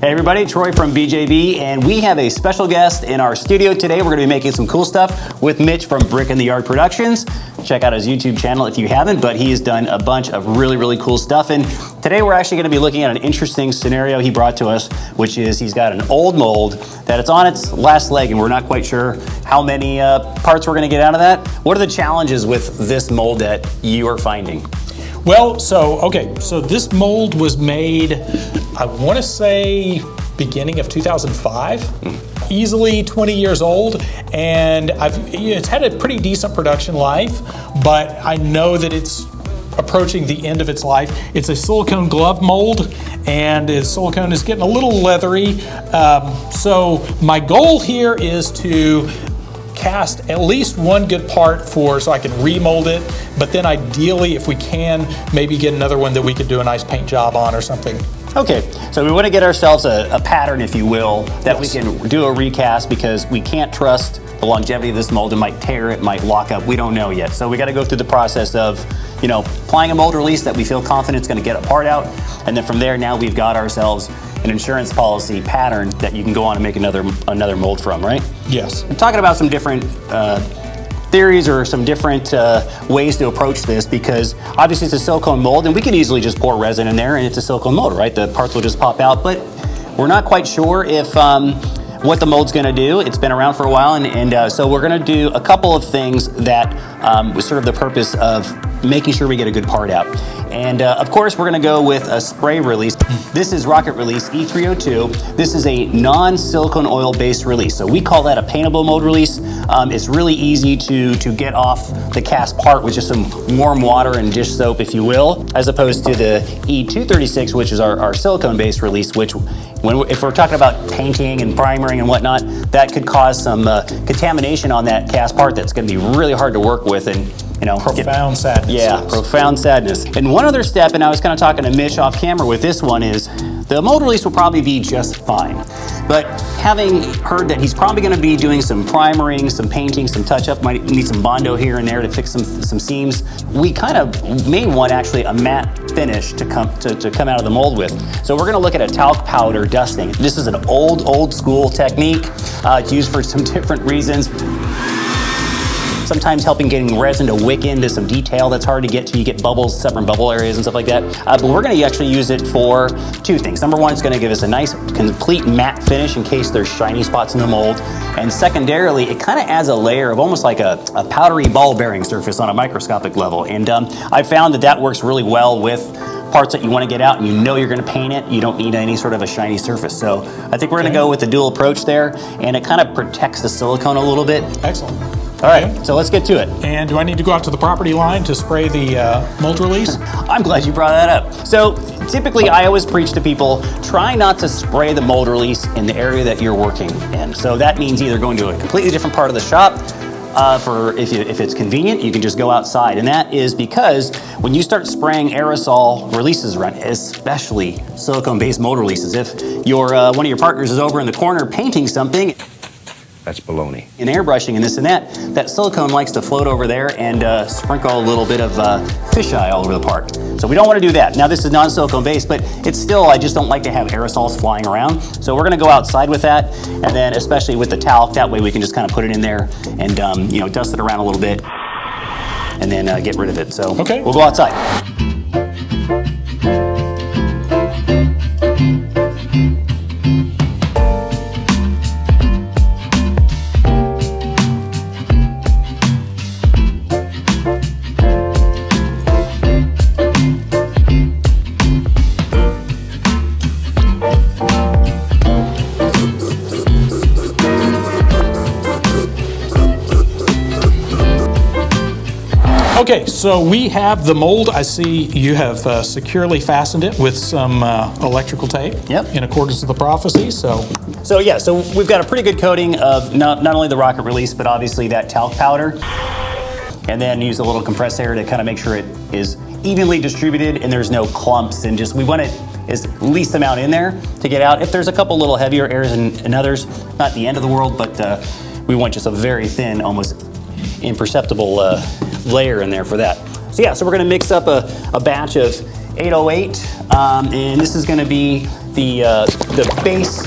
Hey everybody, Troy from BJB, and we have a special guest in our studio today. We're going to be making some cool stuff with Mitch from Brick in the Yard Productions. Check out his YouTube channel if you haven't, but he has done a bunch of really cool stuff. And today we're actually going to be looking at an interesting scenario he brought to us, which is he's got an old mold that it's on its last leg, and we're not quite sure how many parts we're going to get out of that. What are the challenges with this mold that you are finding? Well, so this mold was made, I want to say, beginning of 2005. Easily 20 years old, and it's had a pretty decent production life, but I know that it's approaching the end of its life. It's a silicone glove mold, and the silicone is getting a little leathery. So my goal here is to cast at least one good part so I can remold it, but then ideally, if we can, maybe get another one that we could do a nice paint job on or something. Okay, so we want to get ourselves a pattern, if you will, that Yes. we can do a recast, because we can't trust the longevity of this mold. It might tear, it might lock up, we don't know yet. So we got to go through the process of, applying a mold release that we feel confident is going to get a part out, and then from there, now we've got ourselves an insurance policy pattern that you can go on and make another mold from, right? Yes. I'm talking about some different theories or some different ways to approach this, because obviously it's a silicone mold and we can easily just pour resin in there and it's a silicone mold, right? The parts will just pop out, but we're not quite sure if what the mold's gonna do. It's been around for a while, and so we're gonna do a couple of things that serve the purpose of making sure we get a good part out. And of course, we're gonna go with a spray release. This is Rocket Release E302. This is a non-silicone oil-based release. So we call that a paintable mold release. It's really easy to get off the cast part with just some warm water and dish soap, if you will, as opposed to the E236, which is our silicone-based release, which if we're talking about painting and primering and whatnot, that could cause some contamination on that cast part that's gonna be really hard to work with, and Profound sadness. Yeah, yes. profound sadness. And one other step, and I was kind of talking to Mitch off camera with this one, is the mold release will probably be just fine. But having heard that he's probably going to be doing some primering, some painting, some touch-up, might need some Bondo here and there to fix some seams, we kind of may want actually a matte finish to come out of the mold with. So we're going to look at a talc powder dusting. This is an old school technique. It's used for some different reasons. Sometimes helping getting resin to wick into some detail that's hard to get to. You get bubbles, separate bubble areas and stuff like that. But we're gonna actually use it for two things. Number one, it's gonna give us a nice, complete matte finish in case there's shiny spots in the mold. And secondarily, it kind of adds a layer of almost like a powdery ball bearing surface on a microscopic level. And I found that works really well with parts that you want to get out and you're going to paint it. You don't need any sort of a shiny surface. So I think we're going to go with the dual approach there, and it kind of protects the silicone a little bit. Excellent. All right, so let's get to it. And do I need to go out to the property line to spray the mold release? I'm glad you brought that up. So typically I always preach to people, try not to spray the mold release in the area that you're working in. So that means either going to a completely different part of the shop, if it's convenient, you can just go outside. And that is because when you start spraying aerosol releases around, especially silicone-based mold releases, if one of your partners is over in the corner painting something, that's baloney. And airbrushing and this and that silicone likes to float over there and sprinkle a little bit of fisheye all over the part. So we don't want to do that. Now this is non-silicone based, but it's still, I just don't like to have aerosols flying around. So we're going to go outside with that, and then especially with the talc, that way we can just kind of put it in there and dust it around a little bit and then get rid of it. So okay, we'll go outside. Okay, so we have the mold. I see you have securely fastened it with some electrical tape. Yep. In accordance with the prophecy, so we've got a pretty good coating of not only the Rocket Release, but obviously that talc powder. And then use a little compressed air to kind of make sure it is evenly distributed and there's no clumps, and we want it as least amount in there to get out. If there's a couple little heavier airs and others, not the end of the world, but we want just a very thin, almost imperceptible layer in there for that. So we're gonna mix up a batch of 808, and this is going to be the base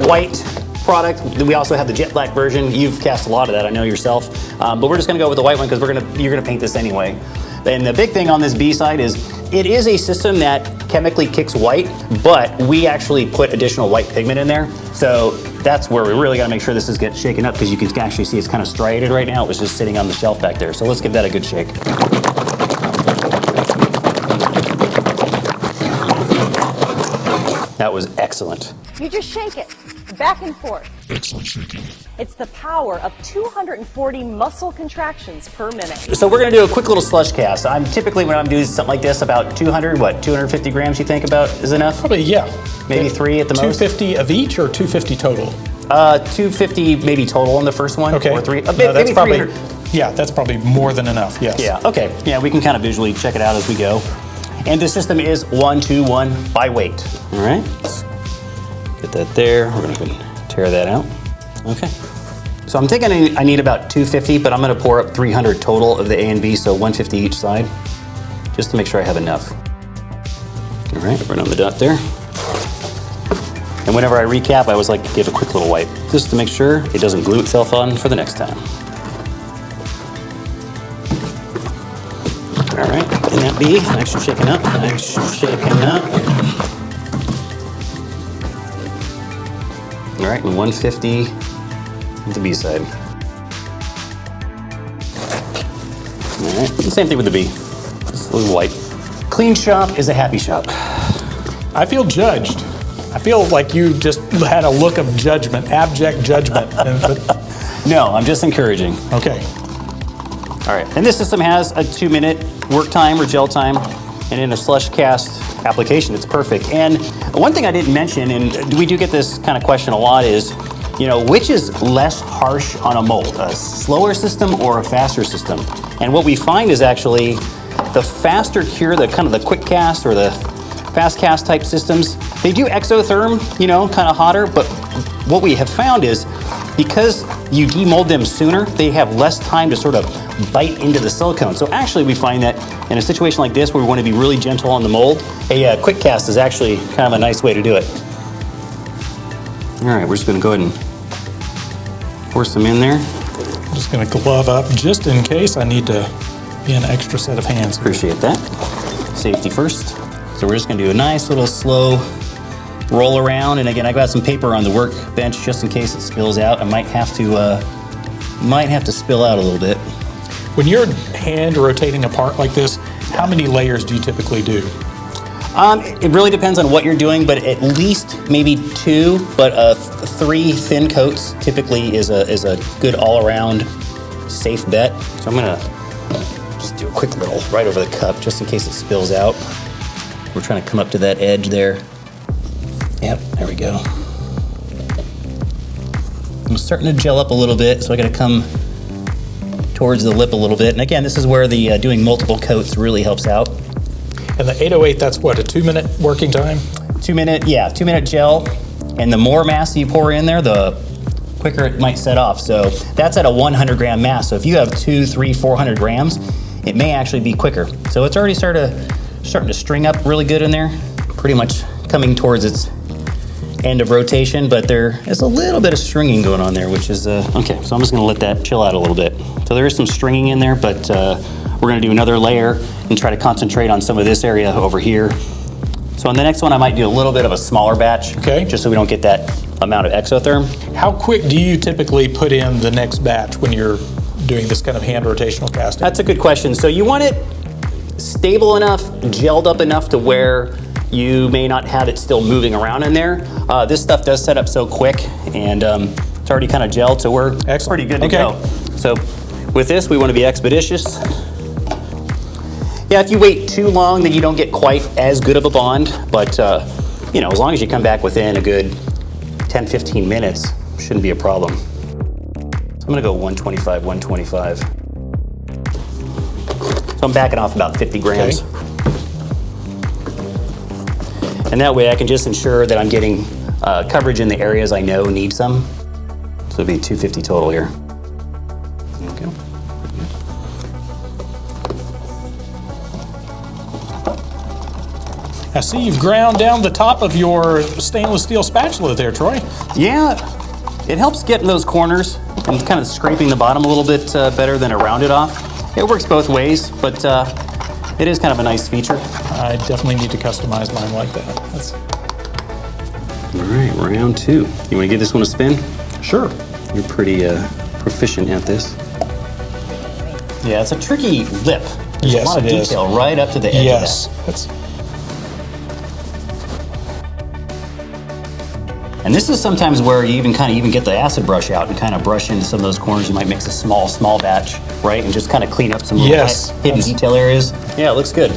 white product. We also have the jet black version. You've cast a lot of that, I know yourself, but we're just going to go with the white one because you're going to paint this anyway. And the big thing on this B side is it is a system that chemically kicks white, but we actually put additional white pigment in there. So that's where we really got to make sure this is getting shaken up, because you can actually see it's kind of striated right now. It was just sitting on the shelf back there. So let's give that a good shake. That was excellent. You just shake it back and forth. Excellent shaking. It's the power of 240 muscle contractions per minute. So we're gonna do a quick little slush cast. I'm typically, when I'm doing something like this, about 250 grams you think about is enough? Probably, yeah. Maybe 3 at the most? 250 of each or 250 total? 250 maybe total on the first one, Okay. or 3. No, Maybe that's probably, 300. yeah, that's probably more than enough, yes. Yeah, okay. Yeah, we can kind of visually check it out as we go. And the system is 1, 2, 1 by weight. All right, let's get that there. We're gonna go and tear that out. Okay. So I'm thinking I need about 250, but I'm gonna pour up 300 total of the A and B, so 150 each side, just to make sure I have enough. All right, right on the dot there. And whenever I recap, I always like to give a quick little wipe, just to make sure it doesn't glue itself on for the next time. All right, and that B, nice and shaken up, nice and shaken up. All right, and 150 with the B side. All right, the same thing with the B, just a little white. Clean shop is a happy shop. I feel judged. I feel like you just had a look of judgment, abject judgment. No, I'm just encouraging. Okay. All right, and this system has a 2-minute work time or gel time, and in a slush cast application, it's perfect. And one thing I didn't mention, and we do get this kind of question a lot, is, you know, which is less harsh on a mold, a slower system or a faster system? And what we find is actually the faster cure, the kind of the quick cast or the fast cast type systems, they do exotherm, you know, kind of hotter, but what we have found is because you demold them sooner, they have less time to sort of bite into the silicone. So actually we find that in a situation like this where we want to be really gentle on the mold, a quick cast is actually kind of a nice way to do it. All right, we're just going to go ahead and pour some in there. I'm just going to glove up just in case I need to be an extra set of hands. Appreciate that. Safety first. So we're just going to do a nice little slow roll around, and again, I got some paper on the workbench just in case it spills out. I might have to spill out a little bit. When you're hand rotating a part like this, how many layers do you typically do? It really depends on what you're doing, but at least maybe 2, but 3 thin coats typically is a good all-around safe bet. So I'm gonna just do a quick little right over the cup just in case it spills out. We're trying to come up to that edge there. Yep, there we go. I'm starting to gel up a little bit, so I gotta come towards the lip a little bit. And again, this is where the doing multiple coats really helps out. And the 808, that's what, a 2-minute working time? 2-minute, yeah, 2-minute gel. And the more mass you pour in there, the quicker it might set off. So that's at a 100 gram mass. So if you have 200, 300, 400 grams, it may actually be quicker. So it's already starting to string up really good in there. Pretty much coming towards its end of rotation, but there is a little bit of stringing going on there, which is, okay, so I'm just gonna let that chill out a little bit. So there is some stringing in there, but we're gonna do another layer and try to concentrate on some of this area over here. So on the next one, I might do a little bit of a smaller batch, okay, just so we don't get that amount of exotherm. How quick do you typically put in the next batch when you're doing this kind of hand rotational casting? That's a good question. So you want it stable enough, gelled up enough to where you may not have it still moving around in there. This stuff does set up so quick, and it's already kind of gelled, so we're pretty good to go. So with this, we want to be expeditious. Yeah, if you wait too long, then you don't get quite as good of a bond, but you know, as long as you come back within a good 10, 15 minutes, shouldn't be a problem. So I'm gonna go 125, 125. So I'm backing off about 50 grams. Okay. And that way I can just ensure that I'm getting coverage in the areas I know need some. So it'll be 250 total here. There we go. I see you've ground down the top of your stainless steel spatula there, Troy. Yeah, it helps get in those corners and kind of scraping the bottom a little bit better than a rounded off. It works both ways, but it is kind of a nice feature. I definitely need to customize mine like that. All right, round 2. You want to give this one a spin? Sure. You're pretty proficient at this. Yeah, it's a tricky lip. There's Yes, a lot of it is. detail right up to the edge Yes. of that. And this is sometimes where you even get the acid brush out and kind of brush into some of those corners. You might mix a small batch, right? And just kind of clean up some little hidden detail areas. Yeah, it looks good.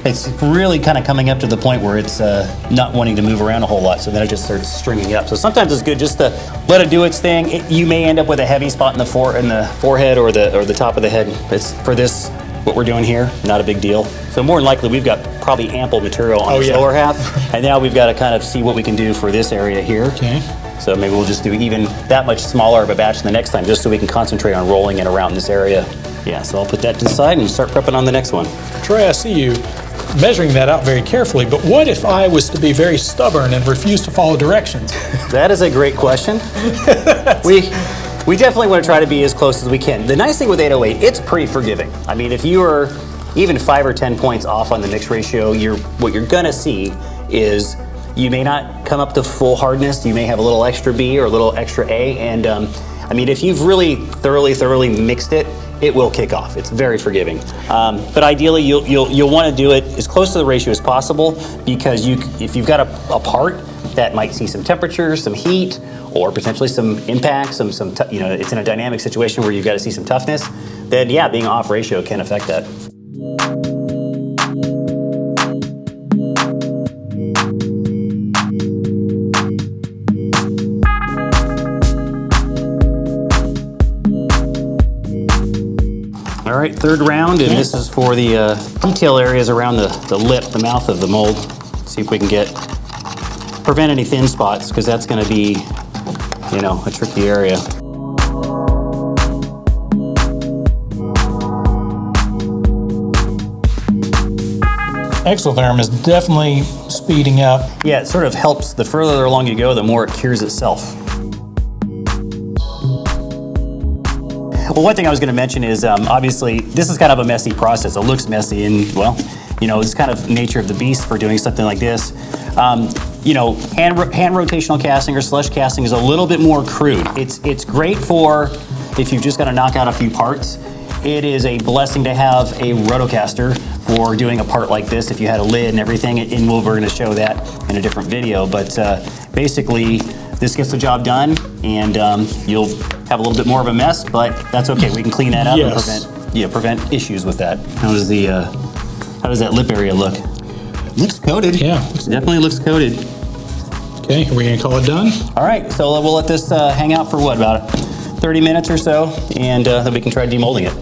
It's really kind of coming up to the point where it's not wanting to move around a whole lot, so then it just starts stringing up. So sometimes it's good just to let it do its thing. You may end up with a heavy spot in the forehead or the top of the head. It's, for this, what we're doing here, not a big deal. So more than likely, we've got probably ample material on the lower half, and now we've got to kind of see what we can do for this area here. Okay. So maybe we'll just do even that much smaller of a batch the next time, just so we can concentrate on rolling it around this area. Yeah, so I'll put that to the side and start prepping on the next one. Troy, I see you measuring that out very carefully, but what if I was to be very stubborn and refuse to follow directions? That is a great question. We definitely want to try to be as close as we can. The nice thing with 808, it's pretty forgiving. I mean, if you are even 5 or 10 points off on the mix ratio, what you're gonna see is you may not come up to full hardness. You may have a little extra B or a little extra A, and I mean, if you've really thoroughly mixed it, it will kick off. It's very forgiving. But ideally, you'll want to do it as close to the ratio as possible, because if you've got a part that might see some temperature, some heat, or potentially some impact, it's in a dynamic situation where you've got to see some toughness, then yeah, being off ratio can affect that. All right, third round, and this is for the detail areas around the lip, the mouth of the mold. See if we can prevent any thin spots, because that's going to be, a tricky area. Exotherm is definitely speeding up. Yeah, it sort of helps. The further along you go, the more it cures itself. Well, one thing I was going to mention is, obviously, this is kind of a messy process. It looks messy, and, well, it's kind of nature of the beast for doing something like this. Hand rotational casting or slush casting is a little bit more crude. It's great for if you've just got to knock out a few parts. It is a blessing to have a roto-caster for doing a part like this if you had a lid and everything, and we're going to show that in a different video. But basically, this gets the job done, and you'll have a little bit more of a mess, but that's okay. We can clean that up and prevent issues with that. How does that lip area look? Looks coated. Yeah. Definitely looks coated. Okay, are we gonna call it done? All right, so we'll let this hang out for about 30 minutes or so, and then we can try demolding it.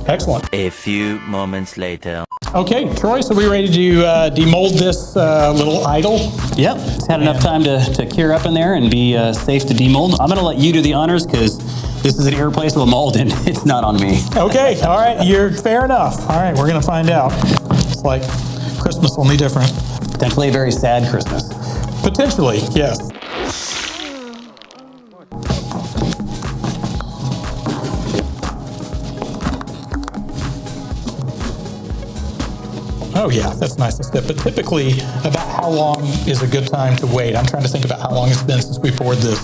Excellent. A few moments later. Okay, Troy, so we ready to demold this little idol? Yep, it's had enough time to cure up in there and be safe to demold. I'm gonna let you do the honors, because this is an irreplaceable mold and it's not on me. Okay, all right, you're fair enough. All right, we're gonna find out. It's like Christmas, only different. Potentially a very sad Christmas. Potentially, yes. Oh yeah, that's nice and stiff. But typically, about how long is a good time to wait? I'm trying to think about how long it's been since we poured this.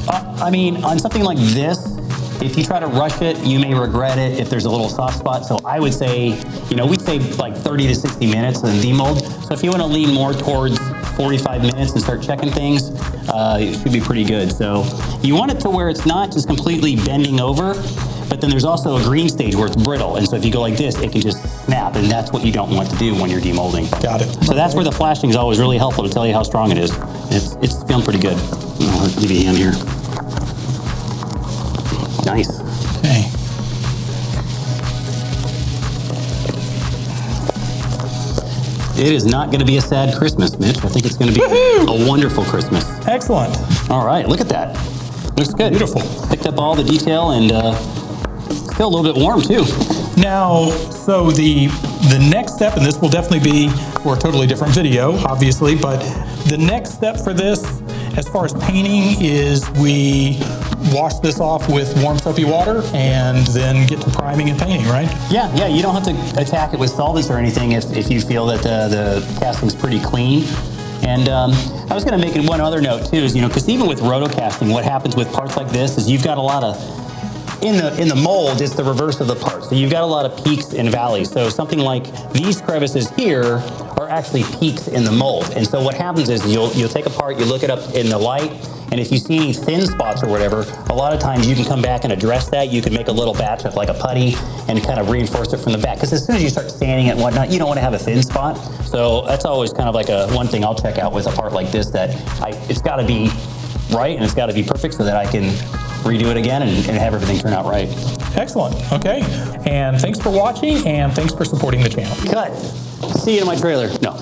I mean, on something like this, if you try to rush it, you may regret it if there's a little soft spot. So I would say, we'd say like 30 to 60 minutes in demold. So if you want to lean more towards 45 minutes and start checking things, it should be pretty good. So you want it to where it's not just completely bending over, but then there's also a green stage where it's brittle. And so if you go like this, it can just snap, and that's what you don't want to do when you're demolding. Got it. So that's where the flashing is always really helpful to tell you how strong it is. It's feeling pretty good. I'll give you a hand here. Nice. Okay. It is not going to be a sad Christmas, Mitch. I think it's going to be a wonderful Christmas. Excellent. All right, look at that. Looks good. Beautiful. Picked up all the detail, and it's still a little bit warm too. Now, so the The next step, and this will definitely be for a totally different video, obviously, but the next step for this, as far as painting, is we wash this off with warm soapy water and then get to priming and painting, right? Yeah, you don't have to attack it with solvents or anything if you feel that the casting's pretty clean. And I was going to make one other note too, is because even with roto-casting, what happens with parts like this is you've got a lot of in the mold, it's the reverse of the part. So you've got a lot of peaks and valleys. So something like these crevices here are actually peaks in the mold. And so what happens is you'll take a part, you look it up in the light, and if you see any thin spots or whatever, a lot of times you can come back and address that. You can make a little batch of like a putty and kind of reinforce it from the back. Because as soon as you start sanding it and whatnot, you don't want to have a thin spot. So that's always kind of like one thing I'll check out with a part like this, that it's got to be right and it's got to be perfect so that I can redo it again and have everything turn out right. Excellent. Okay. And thanks for watching, and thanks for supporting the channel. Cut. See you in my trailer. No.